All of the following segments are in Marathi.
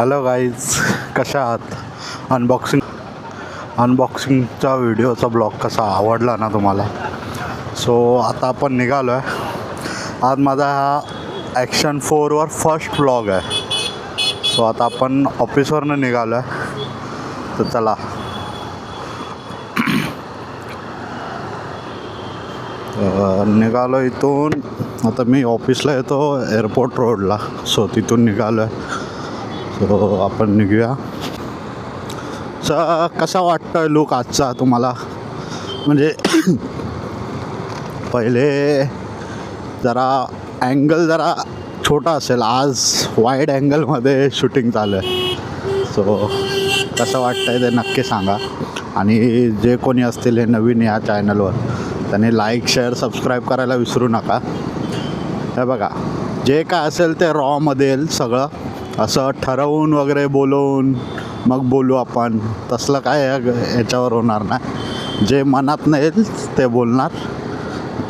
हॅलो गाईज, कशा आहात? अनबॉक्सिंगचा व्हिडिओचा ब्लॉग कसा आवडला ना तुम्हाला? सो आता आपण निघालो आहे. आज माझा हा ॲक्शन 4वर फर्स्ट ब्लॉग आहे. सो आता आपण ऑफिसवरनं निघालो आहे, तर चला. निघालो इथून. आता मी ऑफिसला येतो एअरपोर्ट रोडला. सो तिथून निघालो आहे. सो आपण निघूया. कसा वाटतं लुक आजचा तुम्हाला? म्हणजे पहिले जरा अँगल जरा छोटा असेल, आज वाईड अँगलमध्ये शूटिंग चालू आहे. सो कसं वाटतं आहे ते नक्की सांगा. आणि जे कोणी असतील हे नवीन या चॅनलवर, त्यांनी लाईक, शेअर, सबस्क्राईब करायला विसरू नका. हे बघा, जे काय असेल ते रॉमध्ये येईल सगळं. असं ठरवून वगैरे बोलवून मग बोलू आपण, तसलं काय याच्यावर होणार नाही. जे मनात नाही येईल ते बोलणार.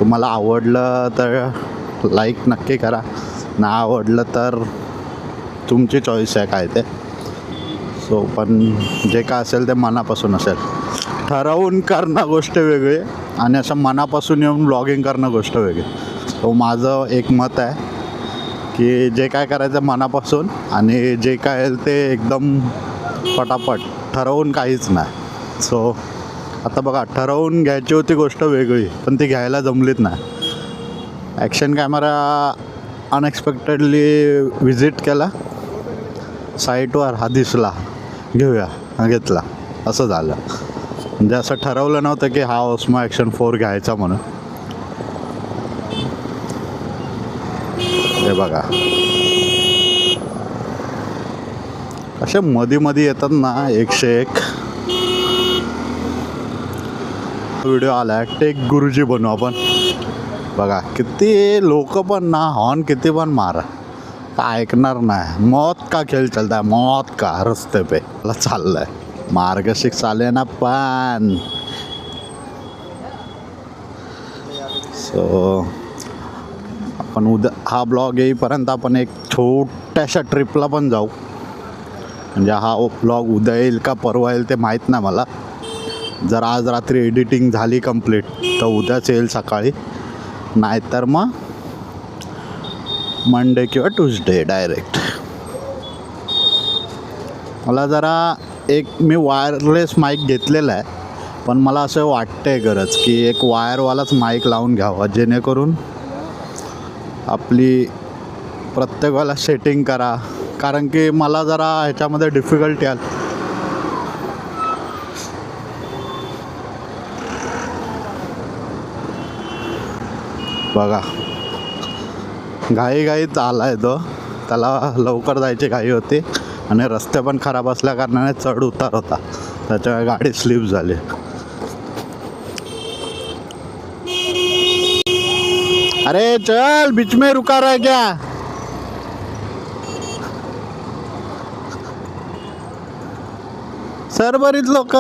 तुम्हाला आवडलं तर लाईक नक्की करा, नाही आवडलं तर तुमची चॉईस आहे काय ते. सो पण जे काय असेल ते मनापासून असेल. ठरवून करणं गोष्ट वेगळी आणि असं मनापासून येऊन ब्लॉगिंग करणं गोष्ट वेगळी. सो माझं एक मत आहे की जे काय करायचं मनापासून, आणि जे काय येईल ते एकदम पटापट, ठरवून काहीच नाही. सो आता बघा, ठरवून घ्यायची होती गोष्ट वेगळी, पण ती घ्यायला जमलीच नाही. ॲक्शन कॅमेरा अनएक्सपेक्टेडली व्हिजिट केला साईटवर, हा दिसला, घेऊया, घेतला, असं झालं. म्हणजे असं ठरवलं नव्हतं की हा ओस्मो ॲक्शन 4 घ्यायचा म्हणून. हे बघा, असे मध्ये येतात ना एकशे एक. व्हिडिओ आला आहे, टेक गुरुजी बनू आपण. बघा किती लोक पण ना, हॉर्न किती पण मारा, का ऐकणार नाही. मौत का खेळ चलता है, मौत का रस्ते पे चाललाय. मार्गशीर्ष चाले ना पण. सो आपण उद्या हा ब्लॉग येईपर्यंत आपण एक छोट्याशा ट्रिपला पण जाऊ. म्हणजे हा ब्लॉग उद्या येईल का परवा येईल ते माहीत नाही मला. जर आज रात्री एडिटिंग झाली कंप्लीट तर उद्याच येईल सकाळी, नाहीतर मग मंडे किंवा ट्यूसडे डायरेक्ट. मला जरा मी वायरलेस माईक घेतलेला आहे, पण मला असं वाटतंय गरज की एक वायरवालाच माईक लावून घ्यावा, जेणेकरून आपली प्रत्येक वेळेला सेटिंग करा. कारण की मला जरा ह्याच्यामध्ये डिफिकल्टी आली. बघा, घाईत आला आहे तो, त्याला लवकर जायची घाई होती आणि रस्ते पण खराब असल्या कारणाने चढ उतार होता, त्याच्यामुळे गाडी स्लिप झाली. अरे चल, बीच में रुका रहा है क्या? सर बरीच लोक.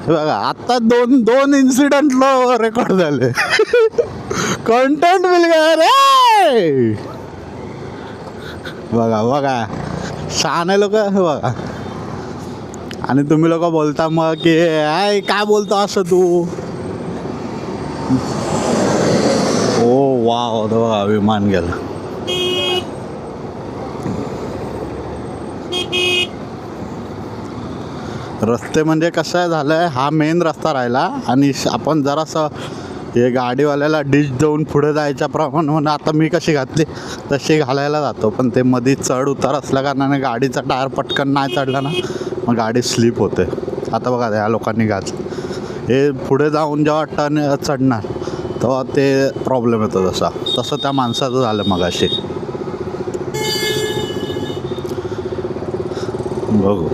बघा, आता दोन इन्सिडेंट रेकॉर्ड झाले. कंटेंट मिल गया रे. बघा शहाणे लोक. बघा, आणि तुम्ही लोक बोलता मग की काय बोलतो असं तू. ओ वाव, बघा विमान गेलं. रस्ते म्हणजे कसं झालं आहे, हा मेन रस्ता राहिला आणि आपण जरासं हे गाडीवाल्याला डिश देऊन पुढे जायच्या प्रमाणे म्हणून आता मी कशी घातली तशी घालायला जातो. पण ते मध्ये चढ उतार असल्या कारणाने गाडीचा टायर पटकन नाही चढला ना, मग गाडी स्लिप होते. आता बघा, ह्या लोकांनी घातलं, हे पुढे जाऊन जेव्हा टर्न चढणार तेव्हा ते प्रॉब्लेम येतो. तसं त्या माणसाचं झालं मगाशी. बघू,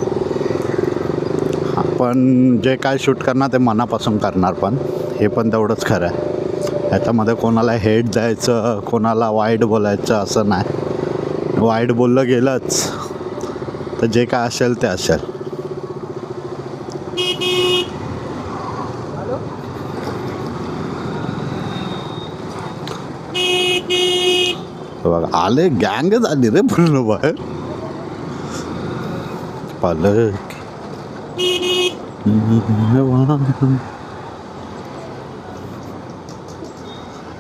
आपण जे काय शूट करणार ते मनापासून करणार, पण हे पण तेवढंच खरं आहे. ह्याच्यामध्ये कोणाला हेट द्यायचं, कोणाला वाईट बोलायचं असं नाही. वाईट बोललं गेलंच तर जे काय असेल ते असेल. बघा, आले, गँगच आली रे पूर्ण बाहेर. पालक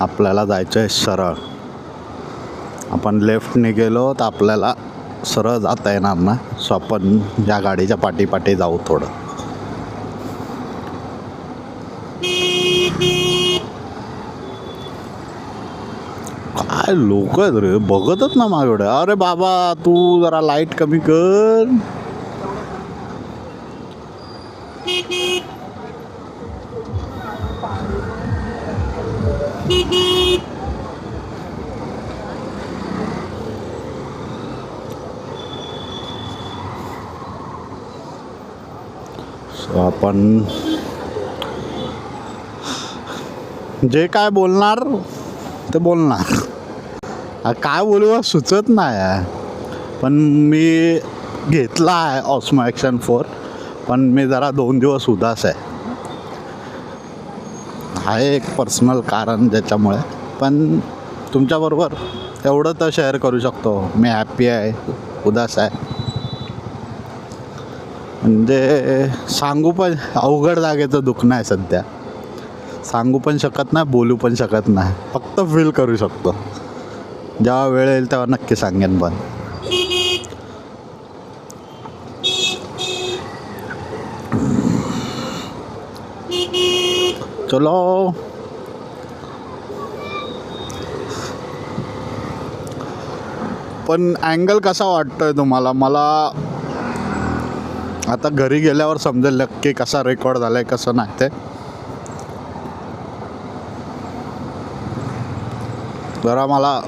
आपल्याला जायचं आहे सरळ. आपण लेफ्टने गेलो तर आपल्याला सरळ जाता येणार ना, सो आपण या गाडीच्या पाठी जाऊ थोडं. काय लोक आहेत रे, बघतच ना माझ्याकडे. अरे बाबा तू जरा लाईट कमी कर. सो आपण जे काय बोलणार ते बोलणार. काय बोलू सुचत नाही. पण मी घेतला आहे ऑस्मो ॲक्शन 4, पण मी जरा 2 दिवस उदास आहे एक पर्सनल कारण ज्याच्यामुळे. पण तुमच्याबरोबर एवढं तर शेअर करू शकतो. मी हॅप्पी आहे, उदास आहे. म्हणजे सांगू पण अवघड जागेचं दुखणं आहे सध्या. सांगू पण शकत नाही, बोलू पण शकत नाही, फक्त फील करू शकतो. जेव्हा वेळ येईल तेव्हा नक्की सांगेन. पण चलो. पण अँगल कसा वाटतोय तुम्हाला? मला आता घरी गेल्यावर समजेल नक्की कसा रेकॉर्ड झाला आहे कसं नाही ते. जरा मला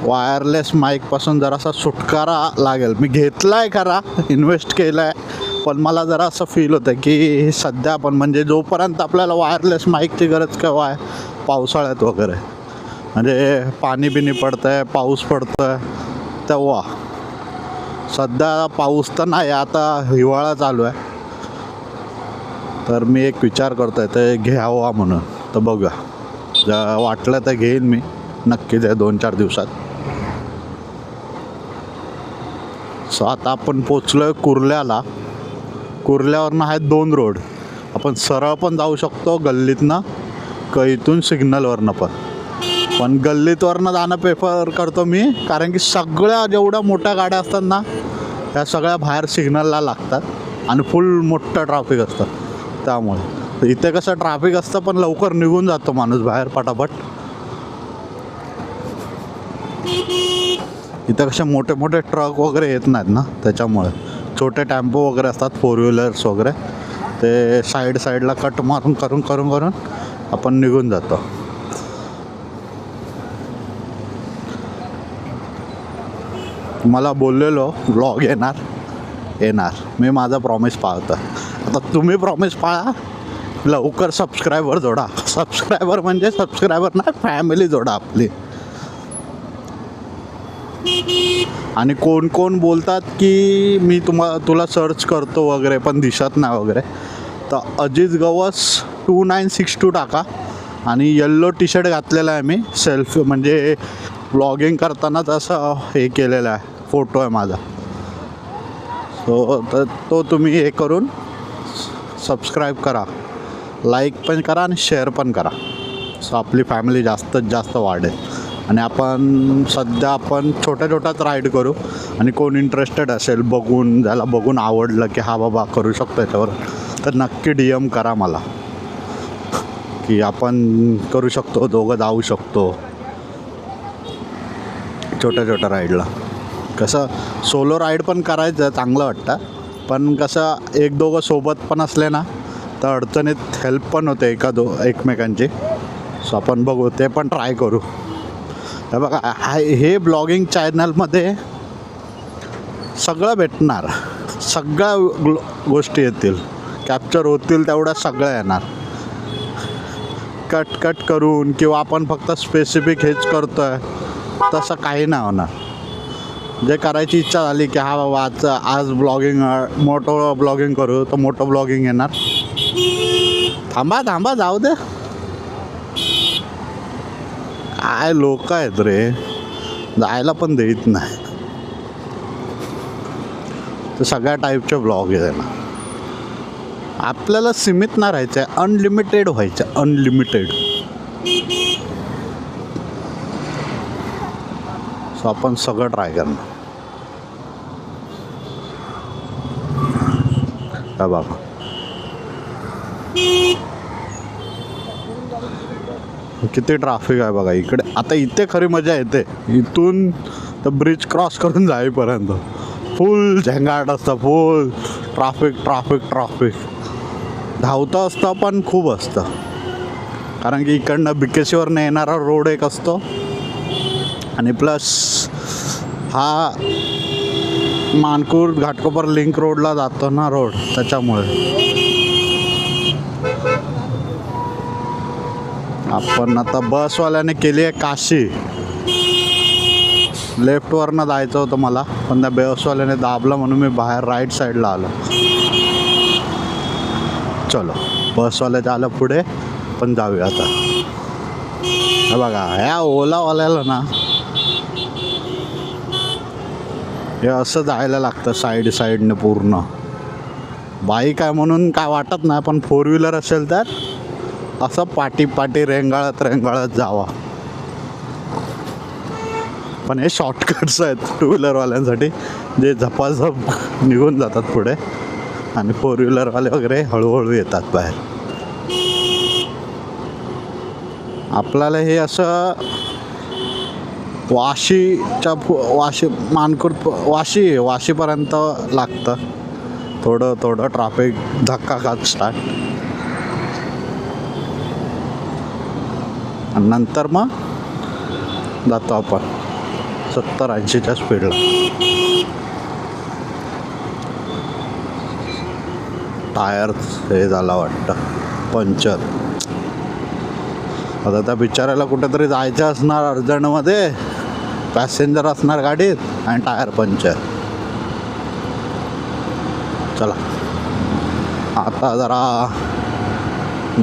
वायरलेस माईकपासून जरासा सुटकारा लागेल. मी घेतला आहे खरा, इन्व्हेस्ट केला आहे, पण मला जरा असं फील होतं की सध्या आपण म्हणजे जोपर्यंत आपल्याला वायरलेस माईकची गरज केव्हा आहे, पावसाळ्यात वगैरे, म्हणजे पाणी बिनी पडतं आहे, पाऊस पडतो आहे तेव्हा. सध्या पाऊस तर नाही, आता हिवाळा चालू आहे. तर मी एक विचार करतो आहे ते घ्यावा म्हणून. तर बघूया, जर वाटलं तर घेईन मी नक्कीच आहे 2-4 दिवसात. सो आता आपण पोचलो आहे कुर्ल्याला. कुर्ल्यावरनं आहेत 2 रोड. आपण सरळ पण जाऊ शकतो गल्लीतनं, इथून सिग्नलवरनं पण गल्लीतवरनं जाणं प्रेफर करतो मी, कारण की सगळ्या जेवढ्या मोठ्या गाड्या असतात ना त्या सगळ्या बाहेर सिग्नलला लागतात आणि फुल मोठं ट्रॅफिक असतं. त्यामुळे इथे कसं ट्रॅफिक असतं पण लवकर निघून जातो माणूस बाहेर पटापट. इथं कसे मोठे मोठे ट्रक वगैरे येत नाहीत ना, त्याच्यामुळे छोटे टेम्पो वगैरे असतात, 4 व्हीलर्स वगैरे, ते साईडला कट मारून करून आपण निघून जातो. मला बोललेलो व्लॉग येणार, मी माझा प्रॉमिस पाळतो. आता तुम्ही प्रॉमिस पाळा, लवकर सबस्क्रायबर जोडा. सबस्क्रायबर म्हणजे सबस्क्रायबर नाही, फॅमिली जोडा आपली. आणि कोण बोलतात की मी तुला सर्च करतो वगैरे पण दिसत नाही वगैरे, तर अजित गवस 2962 टाका. आणि येल्लो टी शर्ट घातलेला आहे मी, सेल्फी म्हणजे व्लॉगिंग करतानाच असं हे केलेलं आहे, फोटो आहे माझा. सो तर तो तुम्ही हे करून सबस्क्राईब करा, लाईक पण करा आणि शेअर पण करा. सो आपली फॅमिली जास्तीत जास्त वाढेल. आणि आपण सध्या छोट्याच राईड करू. आणि कोण इंटरेस्टेड असेल ज्याला बघून आवडलं की हा बाबा करू शकतो याच्यावर, तर नक्की DM करा मला की आपण करू शकतो, दोघं जाऊ शकतो छोट्या राईडला. कसं सोलो राईड पण करायचं चांगलं वाटतं, पण कसं 1-2 सोबत पण असले ना तर अडचणीत हेल्प पण होते एकमेकांची. सो आपण बघू, ते पण ट्राय करू. हे बघा, हे ब्लॉगिंग चॅनलमध्ये सगळं भेटणार, सगळ्या गोष्टी येतील, कॅप्चर होतील तेवढ्या सगळ्या येणार. कट करून किंवा आपण फक्त स्पेसिफिक हेच करतो आहे तसं काही नाही होणार. जे करायची इच्छा झाली की हा बाबा आज ब्लॉगिंग, मोठं ब्लॉगिंग करू, तर मोठं ब्लॉगिंग येणार. थांबा जाऊ दे. काय लोक आहेत रे, जायला पण देत नाही. तर सगळ्या टाईपचे ब्लॉग आहे त्यांना. आपल्याला सीमित नाही राहायचं आहे, अनलिमिटेड व्हायचं आहे, अनलिमिटेड. सो आपण सगळं ट्राय करणार. हा बाबा, किती ट्रॅफिक आहे बघा इकडे. आता इथे खरी मजा येते, इथून तर ब्रिज क्रॉस करून जाईपर्यंत फुल झंगाट असतं, फुल ट्रॅफिक ट्रॅफिक ट्रॅफिक. धावतं असतं पण खूप असतं, कारण की इकडनं बिकेशीवरनं येणारा रोड एक असतो आणि प्लस हा मानकूर घाटकोपर लिंक रोडला जातो ना रोड, त्याच्यामुळे. आपण आता बसवाल्याने केली आहे काशी. लेफ्टवरनं जायचं होतं मला, पण त्या बसवाल्याने दाबलं म्हणून मी बाहेर राईट साईडला आलो. चलो, बसवाल्याचं आलं पुढे, पण जाऊया आता. हे बघा, ह्या ओलावाल्याला ना हे असं जायला लागतं साईडने पूर्ण. बाईक आहे म्हणून काय वाटत नाही, पण फोर व्हीलर असेल तर असं पाटी रेंगाळत जावा. पण हे शॉर्टकट्स आहेत टू व्हीलरवाल्यांसाठी, जे झपाझप निघून जातात पुढे, आणि फोर व्हीलरवाले वगैरे हळूहळू येतात बाहेर. आपल्याला हे असं वाशीपर्यंत लागतं. थोडं ट्रॅफिक धक्का खात स्टार्ट, आणि नंतर मग जातो आपण 70-80च्या स्पीडला. टायर हे झाला वाटतं पंक्चर. आता त्या बिचारायला कुठेतरी जायचं असणार अर्जंटमध्ये, पॅसेंजर असणार गाडीत आणि टायर पंक्चर. चला आता जरा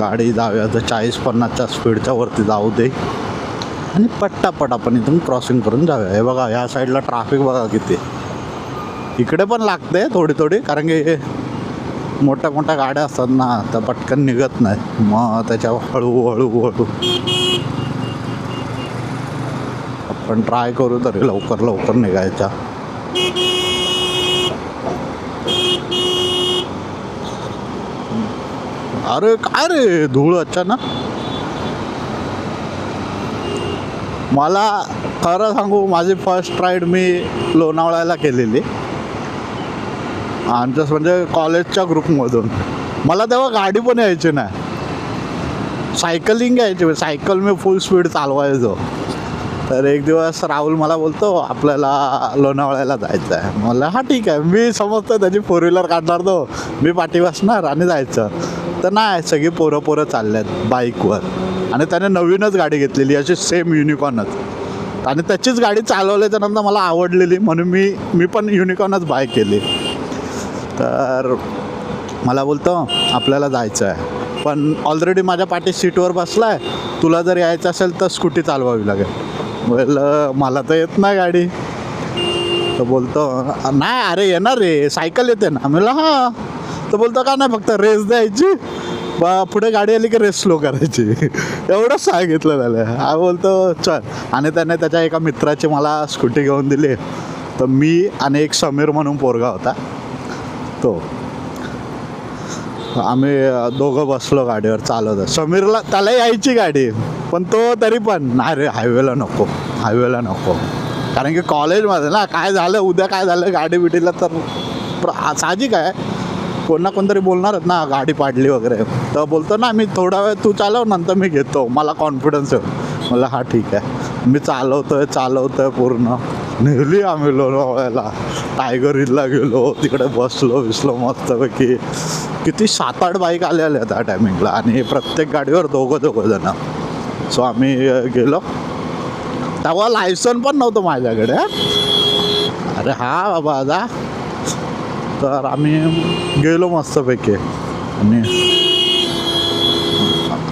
गाडी जाऊया तर 40-50च्या स्पीडच्या वरती जाऊ दे, आणि पट्टापट आपण इथून क्रॉसिंग करून जाऊया. हे बघा, ह्या साईडला ट्रॅफिक बघा किती. इकडे पण लागते थोडी, कारण की मोठ्या गाड्या असतात ना, तर पटकन निघत नाही, मग त्याच्यावर हळू आपण ट्राय करू तरी लवकर निघायचा. अरे काय रे, धूळ अचानक. मला खरं सांगू, माझी फर्स्ट राईड मी लोणावळ्याला केलेली, आमच्याच म्हणजे कॉलेजच्या ग्रुपमधून. मला तेव्हा गाडी पण यायची नाही, सायकलिंग यायची. सायकल मी फुल स्पीड चालवायचो. तर एक दिवस राहुल मला बोलतो, आपल्याला लोणावळ्याला जायचं आहे. मला हा ठीक आहे, मी समजतो त्याची फोर व्हीलर काढणार, तो मी पाठी बसणार आणि जायचं. तर नाही, सगळी पोरं चालले आहेत बाईकवर, आणि त्याने नवीनच गाडी घेतलेली अशी सेम युनिकॉर्नच, आणि त्याचीच गाडी चालवल्याच्यानंतर मला आवडलेली म्हणून मी पण युनिकॉर्नच बाय केली. तर मला बोलतो आपल्याला जायचं आहे, पण ऑलरेडी माझ्या पाठी सीटवर बसला आहे, तुला जर यायचं असेल तर स्कूटी चालवावी लागेल. बोललं मला तर येत नाही गाडी. तर बोलतो नाही अरे येणार रे, सायकल येते ना. म्हणलं हां. तर बोलतो का नाही, फक्त रेस द्यायची, पुढे गाडी आली की रेस स्लो करायची, एवढंच सांगितलं त्याला. हा बोलतो चल. आणि त्याने त्याच्या एका मित्राची मला स्कूटी घेऊन दिली. तर मी आणि एक समीर म्हणून पोरगा होता, तो आम्ही दोघं बसलो गाडीवर चालवत. समीरला त्याला यायची गाडी, पण तो तरी पण नाही रे, हायवेला नको, कारण की कॉलेजमध्ये ना काय झालं, उद्या काय झालं गाडी बिडीला तर साहजिक आहे, कोणतरी बोलणारच ना, गाडी पाडली वगैरे. तर बोलतो ना, मी थोडा वेळ तू चालव, नंतर मी घेतो, मला कॉन्फिडन्स आहे. मला हा ठीक आहे. मी चालवतोय पूर्ण. नेली आम्ही लोणावळ्याला, टायगर हिलला गेलो, तिकडे बसलो मस्तपैकी. किती 7-8 बाईक आलेल्या त्या टायमिंगला, आणि प्रत्येक गाडीवर दोघं जण. सो आम्ही गेलो. तेव्हा लायसन पण नव्हतं माझ्याकडे. अरे हा बाबा जा. तर आम्ही गेलो मस्तपैकी, आणि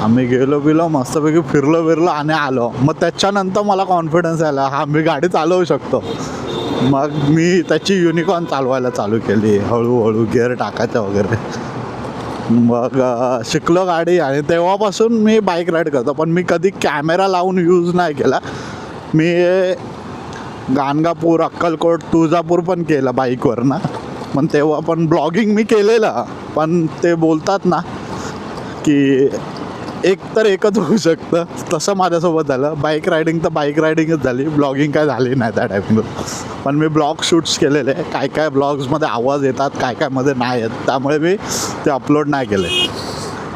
आम्ही गेलो मस्तपैकी, फिरलो आणि आलो. मग त्याच्यानंतर मला कॉन्फिडन्स आला, हा मी गाडी चालवू शकतो. मग मी त्याची युनिकॉर्न चालवायला चालू केली हळूहळू, गिअर टाकायचं वगैरे. मग शिकलो गाडी आणि तेव्हापासून मी बाईक राईड करतो. पण मी कधी कॅमेरा लावून यूज नाही केला. मी गाणगापूर, अक्कलकोट, तुळजापूर पण केलं बाईकवर ना. पण तेव्हा पण ब्लॉगिंग मी केलेलं. पण ते बोलतात ना की एक तर एकच होऊ शकतं, तसं माझ्यासोबत झालं. बाईक रायडिंग तर बाईक रायडिंगच झाली, ब्लॉगिंग काय झाली नाही त्या टाईमला. पण मी ब्लॉग शूट्स केलेले. काय काय ब्लॉग्समध्ये आवाज येतात, काय काय मध्ये नाही येत, त्यामुळे मी ते अपलोड नाही केले.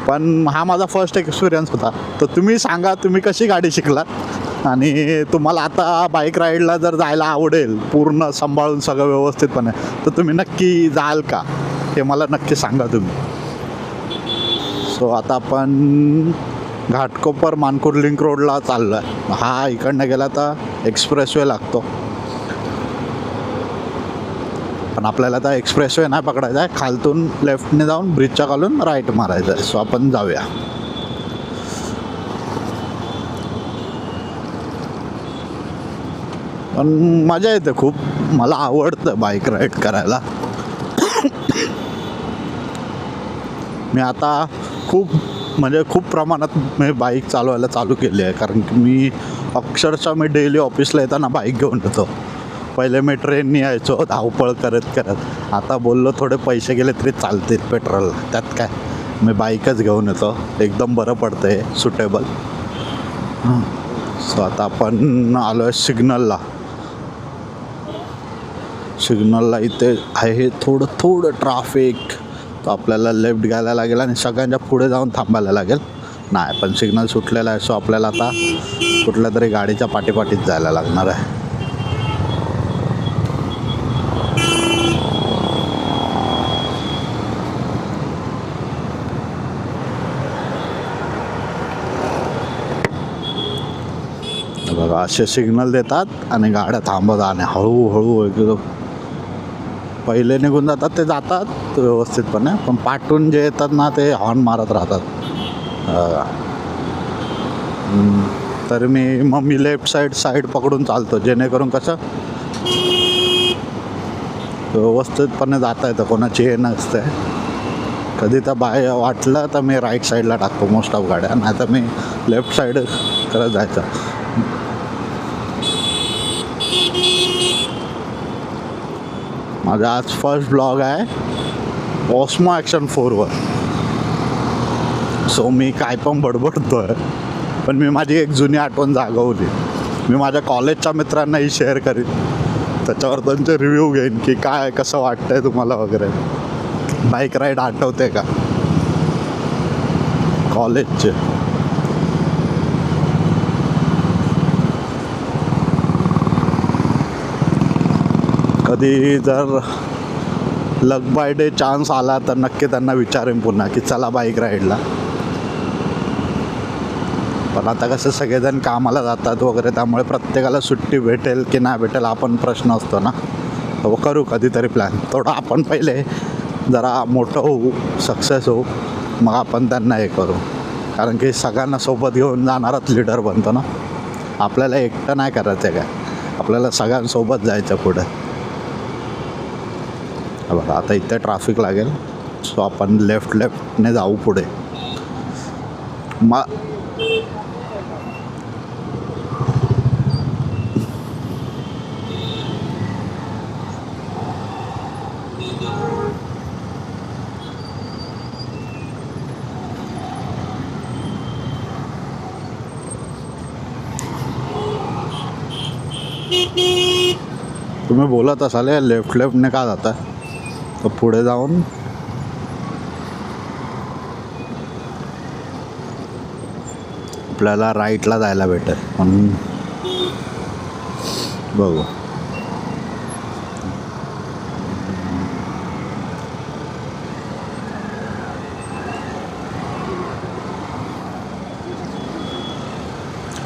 पण हा माझा फर्स्ट एक्सपिरियन्स होता. तर तुम्ही सांगा, तुम्ही कशी गाडी शिकलात आणि तुम्हाला आता बाईक राईडला जर जायला आवडेल पूर्ण सांभाळून सगळं व्यवस्थितपणे, तर तुम्ही नक्की जाल का, हे मला नक्की सांगा तुम्ही. सो आता आपण घाटकोपर मानपूर लिंक रोडला चाललो आहे. हा इकडनं गेला तर एक्सप्रेसवे लागतो, पण आपल्याला आता एक्सप्रेसवे नाही पकडायचा आहे. खालतून लेफ्टने जाऊन ब्रिजच्या खालून राईट मारायचं आहे. सो आपण जाऊया. पण मजा येते खूप, मला आवडतं बाईक राईड करायला. मी आता खूप प्रमाणात मी बाईक चालवायला चालू केली आहे. कारण की मी अक्षरशः डेली ऑफिसला येताना बाईक घेऊन येतो. पहिले मी ट्रेननी यायचो धावपळ करत. आता बोललो थोडे पैसे गेले तरी चालतील पेट्रोलला, त्यात काय, मी बाईकच घेऊन येतो. एकदम बरं पडतं आहे, सुटेबल. सो आता आपण आलो आहे सिग्नलला. इथे आहे थोडं ट्राफिक, तर आपल्याला लेफ्ट घ्यायला लागेल आणि सगळ्यांच्या पुढे जाऊन थांबायला लागेल. नाही, पण सिग्नल सुटलेला आहे. सो आपल्याला आता कुठल्या तरी गाडीच्या पाठीपाठीत जायला लागणार आहे. बघा, असे सिग्नल देतात आणि गाड्या थांबवतात आणि हळूहळू एकदम पहिले निघून जातात. ते जातात व्यवस्थितपणे, पण पाठून जे येतात ना ते हॉर्न मारत राहतात. तर मी लेफ्ट साईड पकडून चालतो, जेणेकरून कसं व्यवस्थितपणे जाता येतं, कोणाची हे नसते. कधी तर वाटलं तर मी राईट साईडला टाकतो मोस्ट ऑफ गाड्या, नाही तर मी लेफ्ट साईड करत जायचं. माझा आज फर्स्ट ब्लॉग आहे ऑस्मो ॲक्शन 4वर. सो मी काय पण बडबडतो आहे, पण मी माझी एक जुनी आठवण जागवली. मी माझ्या कॉलेजच्या मित्रांनाही शेअर करीन, त्याच्यावर त्यांचे रिव्ह्यू घेईन की काय कसं वाटतं आहे तुम्हाला वगैरे. बाईक राईड आठवते का कॉलेजचे. कधी जर लक बाय डे चान्स आला तर नक्की त्यांना विचारेन पुन्हा की चला बाईक राईडला. पण आता कसं सगळेजण कामाला जातात वगैरे, त्यामुळे प्रत्येकाला सुट्टी भेटेल की नाही भेटेल हा पण प्रश्न असतो ना. तो करू कधीतरी प्लॅन. थोडं आपण पहिले जरा मोठं होऊ, सक्सेस होऊ, मग आपण त्यांना हे करू. कारण की सगळ्यांना सोबत घेऊन जाणाराच लीडर बनतो ना. आपल्याला एकटं नाही करायचं काय, आपल्याला सगळ्यांसोबत जायचं पुढे. बघा, आता इथे ट्रॅफिक लागेल, सो आपण लेफ्टने जाऊ पुढे. मग तुम्ही बोलत असाल लेफ्टने का जाता, तर पुढे जाऊन आपल्याला राईटला जायला भेटेल. म्हणून बघू.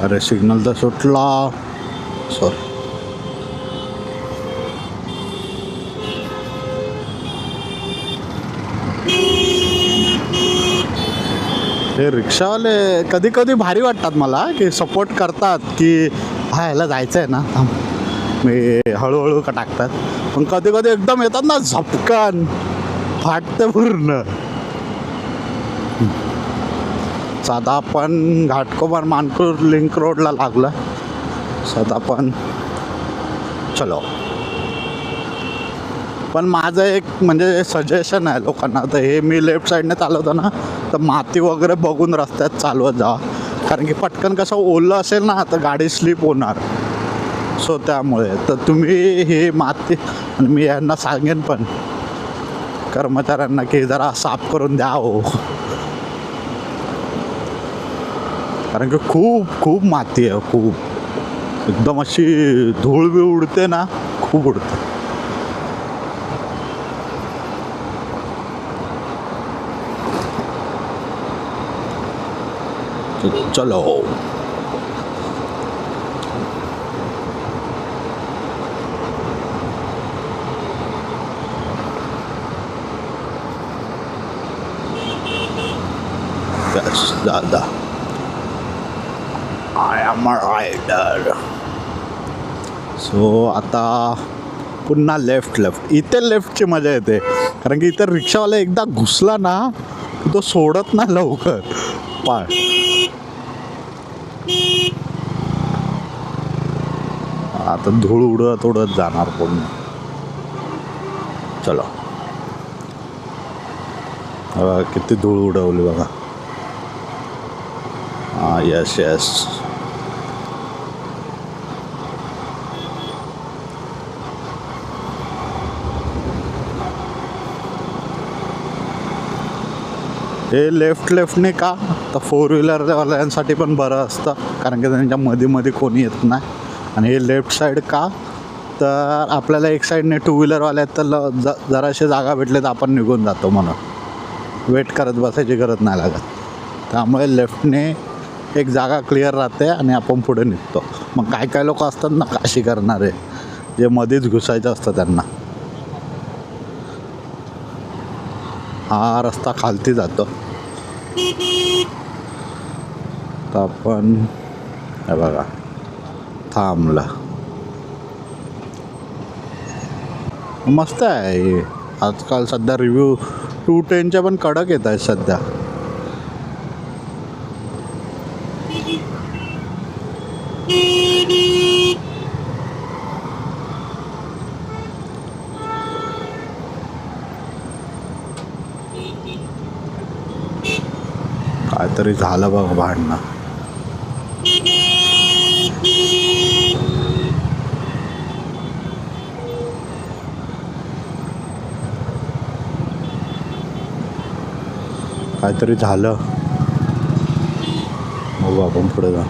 अरे सिग्नल तर सुटला. सॉरी. हे रिक्षावाले कधी कधी भारी वाटतात मला, की सपोर्ट करतात की हा ह्याला जायचं आहे ना, मी हळूहळू का टाकतात, पण कधी कधी एकदम येतात ना झपकन, फाटते पूर्ण. साधा आपण घाटकोपर मानपूर लिंक रोडला लागला. साधा आपण चलो. पण माझं एक म्हणजे सजेशन आहे लोकांना, तर हे मी लेफ्ट साईडने चालवतो ना, तर माती वगैरे बघून रस्त्यात चालवत जा, कारण की पटकन कसं ओलं असेल ना तर गाडी स्लिप होणार. सो त्यामुळे तर तुम्ही हे माती, आणि मी यांना सांगेन पण कर्मचाऱ्यांना की जरा साफ करून द्या हो, कारण की खूप खूप माती आहे, खूप एकदम अशी धूळ बी उडते ना, खूप उडते. चलो. दादा I am a rider. So आता पुन्हा लेफ्ट. इथे लेफ्टची मजा येते, कारण की इथे रिक्षावाला एकदा घुसला ना की तो सोडत नाही लवकर पाय. आता धूळ उडत उडत जाणार पूर्ण. चलो. किती धूळ उडवली बघा. हां यस यस. हे लेफ्टने का तर फोर व्हीलरवाल्यांसाठी पण बरं असतं, कारण की त्यांच्या मध्ये कोणी येत नाही. आणि हे लेफ्ट साईड का तर आपल्याला एक साईडने टू व्हीलरवाले आहेत तर जराशी जागा भेटले तर आपण निघून जातो, म्हणून वेट करत बसायची गरज नाही लागत. त्यामुळे लेफ्टने एक जागा क्लिअर राहते आणि आपण पुढे निघतो. मग काय लोक असतात ना काशी करणारे, जे मध्येच घुसायचं असतं त्यांना. हा रस्ता खालती जातो. तर आपण हे बघा थांबला. मस्त आहे आजकाल सध्या. रिव्ह्यू 210च्या पण कडक येत आहेत सध्या. काहीतरी झालं बघ भांडणं. काहीतरी झालं. बघू आपण पुढे जा.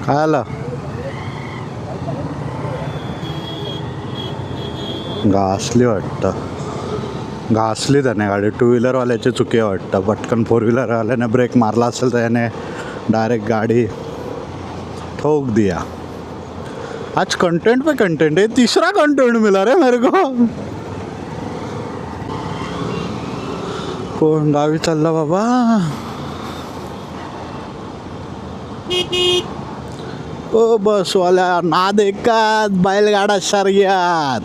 काय आलं? घासली वाटतं. घासली त्याने गाडी. टू व्हीलरवाल्याची चुकी वाटतं. पटकन फोर व्हीलरवाल्याने ब्रेक मारला असेल तर याने डायरेक्ट गाडी ठोक दिया. आज कंटेंट पे कंटेंट है. तीसरा कंटेंट मिला रे मेरे को. कोण गावी चालला बाबा. ओ बसवाल्या नाद एकात बैलगाडा शर्यत.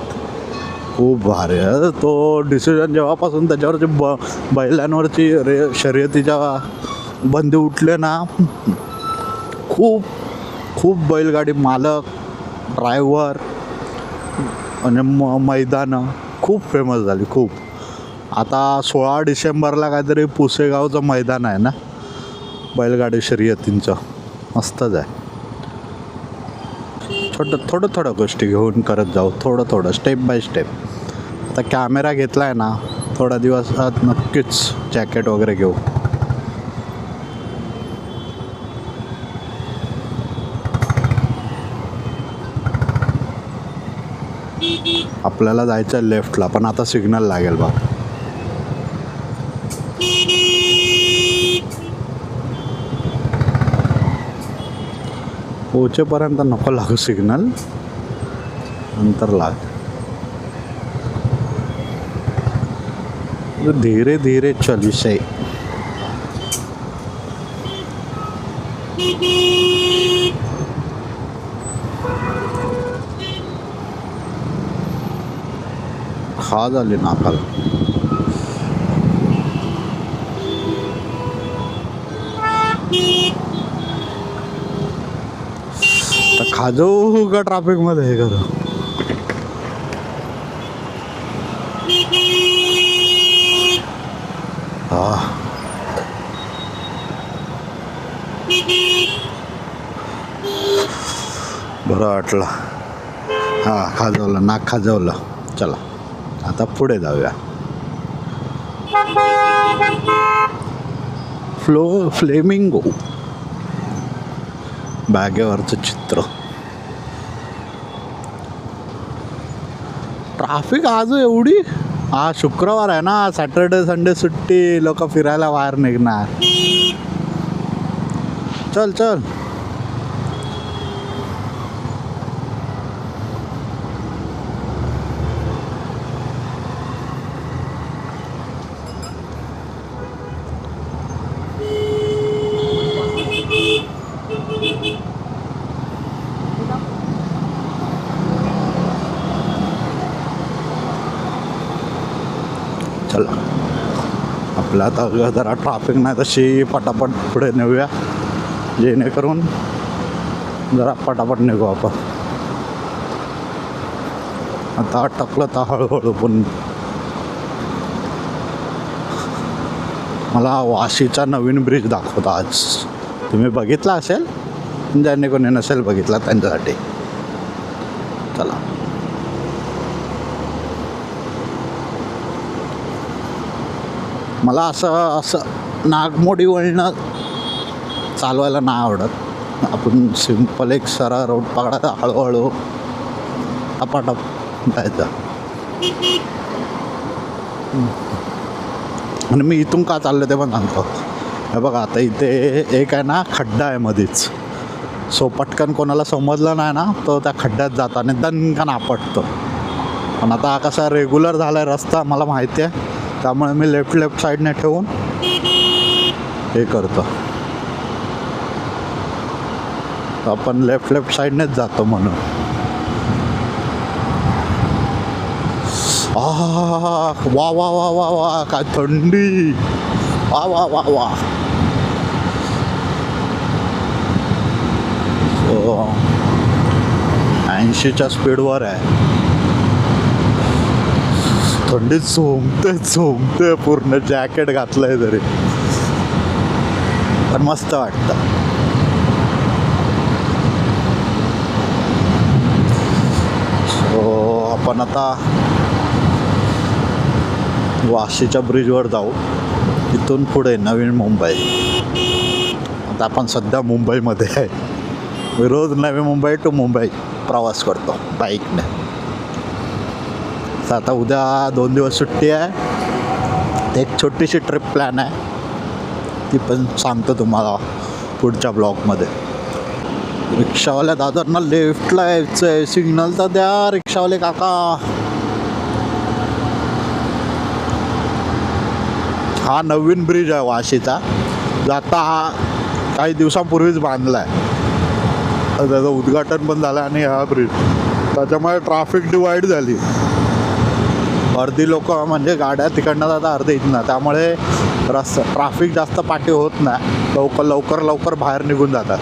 खूप भारी आहे तो डिसिजन. जेव्हापासून त्याच्यावरची बैलांवरची शर्यतीच्या बंदी उठले ना, खूप बैलगाडी मालक, ड्रायव्हर आणि मैदानं खूप फेमस झाली. खूप. आता 16 डिसेंबरला काहीतरी पुसेगावचं मैदान आहे ना बैलगाडी शर्यतींचं. मस्तच आहे. थोडं गोष्टी घेऊन करत जाऊ. थोडं स्टेप बाय स्टेप. आता कॅमेरा घेतला आहे ना, थोडा दिवसात नक्कीच जॅकेट वगैरे घेऊ. आपल्याला जायचं आहे लेफ्टला, पण आता सिग्नल लागेल बा. पोहोचेपर्यंत नको लागू सिग्नल, नंतर लाग. धीरे धीरे चल विषय. खा झाली नाकाला. तर खाजो का ट्रॅफिक मध्ये हे करू. हा बरं वाटलं. हा खाजवलं, नाक खाजवलं. चला आता पुढे जाऊया. फ्लेमिंगो बॅगेवरचं चित्र. ट्रॅफिक आज एवढी. हा शुक्रवार आहे ना, सॅटर्डे संडे सुट्टी, लोक फिरायला बाहेर निघणार. चल चल. चला आपला आता जरा ट्रॅफिक नाही तशी पटापट पुढे नेऊया, जेणेकरून जरा पटापट निघू आपण. आता अटकलं तर हळूहळू. पण मला वाशीचा नवीन ब्रिज दाखवता आज. तुम्ही बघितला असेल, ज्यांनी कोणी नसेल बघितला त्यांच्यासाठी. चला मला असं नागमोडी वळणं चालवायला नाही आवडत. आपण सिंपल एक सरळ रोड पकडायचा, हळूहळू टपाटप जायचं. आणि मी इथून का चाललं ते पण सांगतो. हे बघा आता इथे एक आहे ना खड्डा आहे मध्येच. सो पटकन कोणाला समजलं नाही ना, तो त्या खड्ड्यात जातो आणि दणकन आपटतो. पण आता हा कसा रेग्युलर झाला आहे रस्ता, मला माहिती आहे, त्यामुळे मी लेफ्ट साईडने ठेवून हे करतो. आपण लेफ्ट साईडनेच जातो म्हणून. वा वा वा वा वा, काय थंडी. वा वा वा वा. 80च्या स्पीडवर आहे. थंडी झोंबते पूर्ण. जॅकेट घातलंय तरी पण मस्त वाटतं. सो आपण आता वाशीच्या ब्रिजवर जाऊ. इथून पुढे नवीन मुंबई. आता आपण सध्या मुंबईमध्ये आहे. मी रोज नवी मुंबई टू मुंबई प्रवास करतो बाईकने. तर आता उद्या 2 दिवस सुट्टी आहे. एक छोटीशी ट्रिप प्लॅन आहे, ती पण सांगतो तुम्हाला पुढच्या ब्लॉगमध्ये. रिक्षावाल्या दादांना लेफ्टला यायचं आहे, सिग्नल तर द्या रिक्षावाले काका. हा नवीन ब्रिज आहे वाशीचा. आता हा काही दिवसांपूर्वीच बांधला आहे. त्याचं उद्घाटन पण झालं आणि हा ब्रिज, त्याच्यामुळे ट्रॅफिक डिवाईड झाली. अर्धी लोक म्हणजे गाड्या तिकडनं जातात, अर्धे इथनं. त्यामुळे ट्रॅफिक जास्त पाठी होत नाही. लवकर बाहेर निघून जातात.